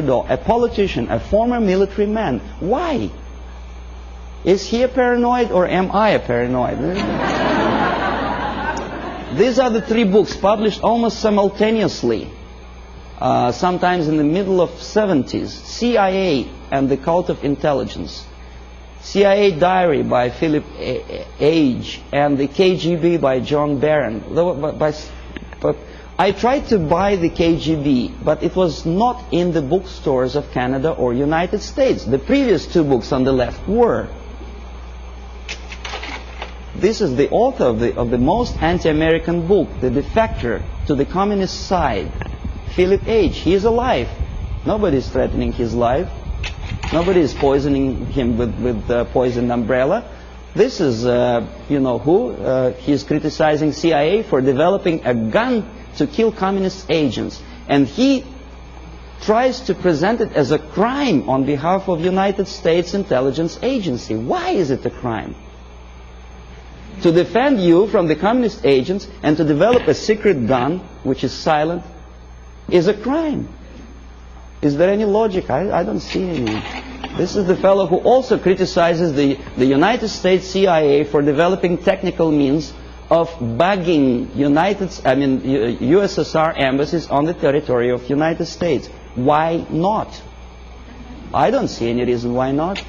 a politician, a former military man. Why? Is he a paranoid or am I a paranoid? These are the three books published almost simultaneously, sometimes in the middle of 70s. CIA and the Cult of Intelligence. CIA Diary by Philip Age and the KGB by John Barron. But I tried to buy the KGB, but it was not in the bookstores of Canada or United States. The previous two books on the left were. This is the author of the most anti-American book, The Defector to the Communist Side, Philip Age. He is alive. Nobody is threatening his life. Nobody is poisoning him with the poisoned umbrella. This is, you know who. He's criticizing CIA for developing a gun to kill communist agents. And he tries to present it as a crime on behalf of United States Intelligence Agency. Why is it a crime? To defend you from the communist agents and to develop a secret gun, which is silent, is a crime. Is there any logic? I don't see any. This is the fellow who also criticizes the United States CIA for developing technical means of bugging USSR embassies on the territory of United States. Why not? I don't see any reason why not.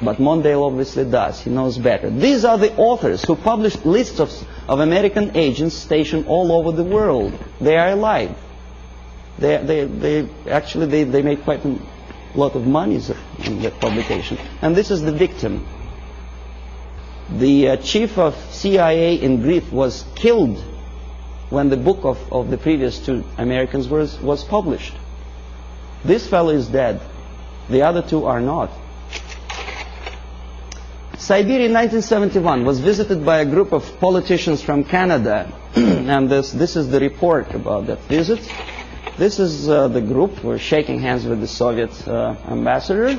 But Mondale obviously does. He knows better. These are the authors who published lists of American agents stationed all over the world. They are alive. They actually make quite a lot of money in that publication. And this is the victim. The chief of CIA in Greece was killed when the book of the previous two Americans was published. This fellow is dead. The other two are not. Siberia in 1971 was visited by a group of politicians from Canada. And this is the report about that visit. This is the group. We're shaking hands with the Soviet ambassador.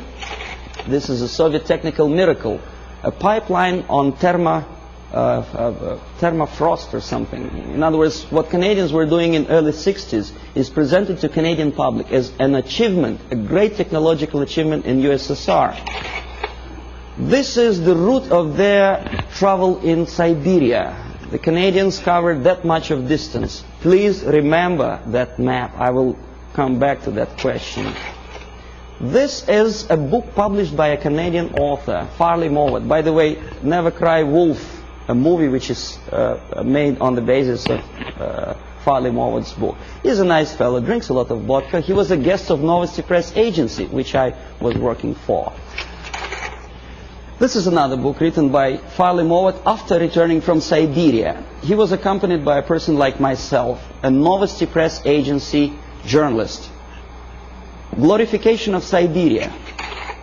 This is a Soviet technical miracle. A pipeline on thermofrost or something. In other words, what Canadians were doing in early 60s is presented to Canadian public as an achievement, a great technological achievement in USSR. This is the route of their travel in Siberia. The Canadians covered that much of distance. Please remember that map. I will come back to that question. This is a book published by a Canadian author, Farley Mowat. By the way, Never Cry Wolf, a movie which is made on the basis of Farley Mowat's book. He's a nice fellow, drinks a lot of vodka. He was a guest of Novosti Press Agency, which I was working for. This is another book written by Farley Mowat after returning from Siberia. He was accompanied by a person like myself, a Novosti Press Agency journalist. Glorification of Siberia.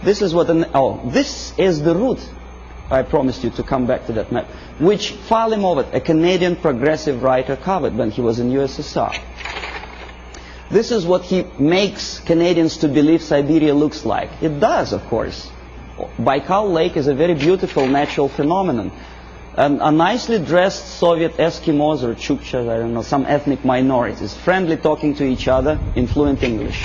This is what this is the route. I promised you to come back to that map, which Farley Mowat, a Canadian progressive writer, covered when he was in USSR. This is what he makes Canadians to believe Siberia looks like. It does, of course. Baikal Lake is a very beautiful natural phenomenon. A nicely dressed Soviet Eskimos or Chukchas, I don't know, some ethnic minorities, friendly talking to each other in fluent English.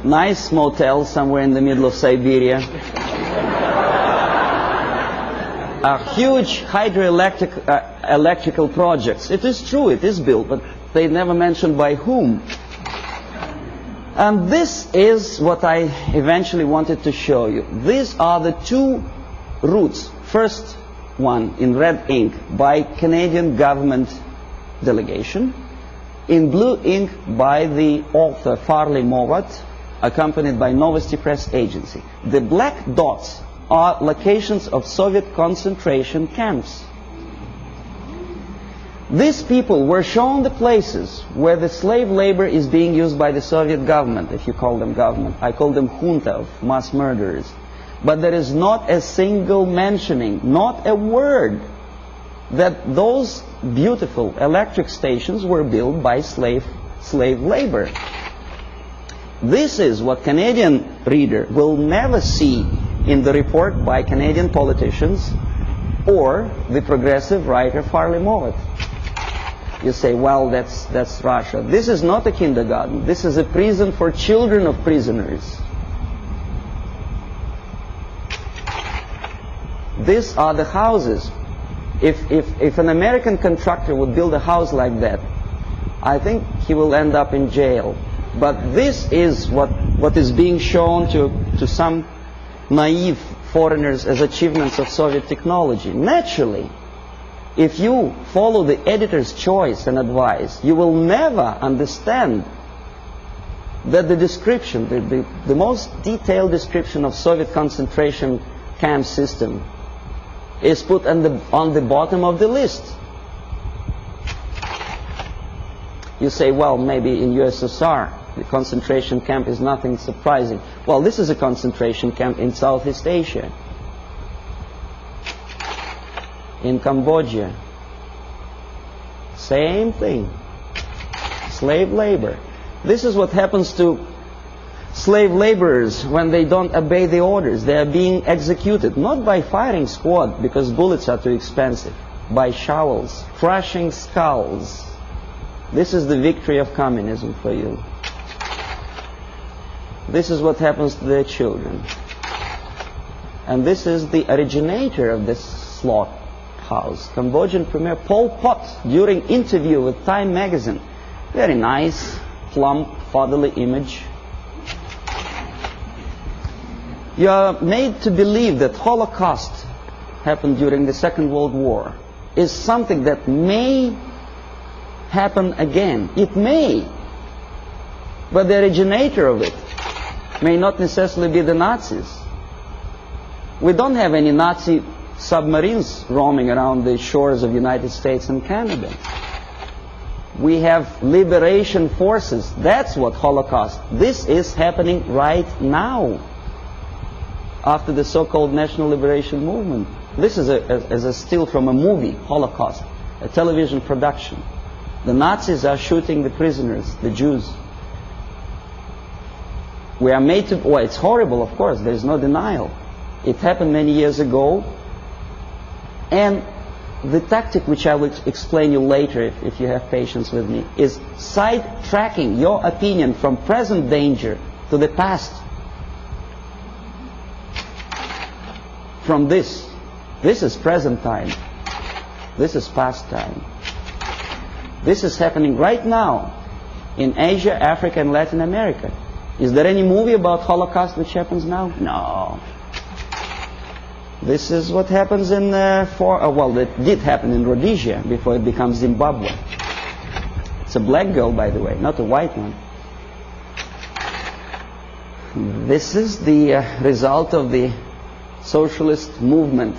Nice motel somewhere in the middle of Siberia. Huge hydroelectrical projects. It is true, it is built, but they never mentioned by whom. And this is what I eventually wanted to show you. These are the two routes. First one in red ink by Canadian government delegation. In blue ink by the author Farley Mowat, accompanied by Novosti Press Agency. The black dots are locations of Soviet concentration camps. These people were shown the places where the slave labor is being used by the Soviet government, if you call them government. I call them junta of mass murderers. But there is not a single mentioning, not a word, that those beautiful electric stations were built by slave labor. This is what Canadian reader will never see in the report by Canadian politicians or the progressive writer Farley Mowat. You say, well, that's Russia. This is not a kindergarten. This is a prison for children of prisoners. These are the houses. If an American contractor would build a house like that, I think he will end up in jail. But this is what is being shown to some naive foreigners as achievements of Soviet technology. Naturally, if you follow the editor's choice and advice, you will never understand that the description, the most detailed description of Soviet concentration camp system is put on the bottom of the list. You say, well, maybe in USSR the concentration camp is nothing surprising. Well, this is a concentration camp in Southeast Asia, in Cambodia. Same thing. Slave labor. This is what happens to slave laborers when they don't obey the orders. They are being executed, not by firing squad, because bullets are too expensive, by shovels, crushing skulls. This is the victory of communism for you. This is what happens to their children. And this is the originator of this slaughterhouse, Cambodian Premier Pol Pot, during interview with Time magazine. Very nice, plump, fatherly image. You are made to believe that Holocaust happened during the Second World War is something that may happen again. It may. But the originator of it may not necessarily be the Nazis. We don't have any Nazi submarines roaming around the shores of the United States and Canada. We have liberation forces. That's what Holocaust. This is happening right now, after the so-called National Liberation Movement. This is a still from a movie, Holocaust, a television production. The Nazis are shooting the prisoners, the Jews. We are made to, well, it's horrible, of course, there is no denial. It happened many years ago, and the tactic, which I will explain you later if you have patience with me, is sidetracking your opinion from present danger to the past. From this is present time, this is past time. This is happening right now in Asia, Africa, and Latin America. Is there any movie about Holocaust which happens now? No. This is what happens in, well, it did happen in Rhodesia before it becomes Zimbabwe. It's a black girl, by the way, not a white one. This is the result of the socialist movement.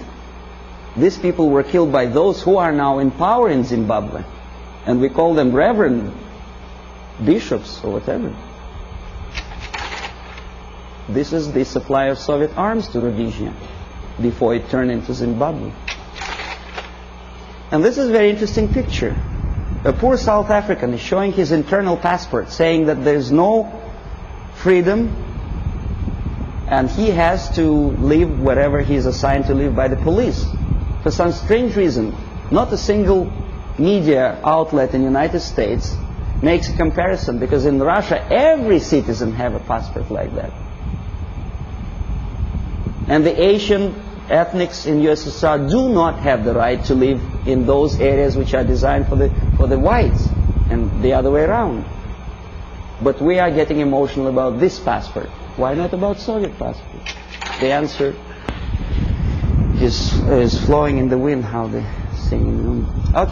These people were killed by those who are now in power in Zimbabwe. And we call them reverend bishops or whatever. This is the supply of Soviet arms to Rhodesia before it turned into Zimbabwe. And this is a very interesting picture. A poor South African is showing his internal passport, saying that there's no freedom and he has to live wherever he is assigned to live by the police. For some strange reason, not a single media outlet in the United States makes a comparison, because in Russia every citizen has a passport like that. And the Asian ethnics in USSR do not have the right to live in those areas which are designed for the whites, and the other way around. But we are getting emotional about this passport. Why not about Soviet passport? The answer is flowing in the wind, how they sing in the room. Okay.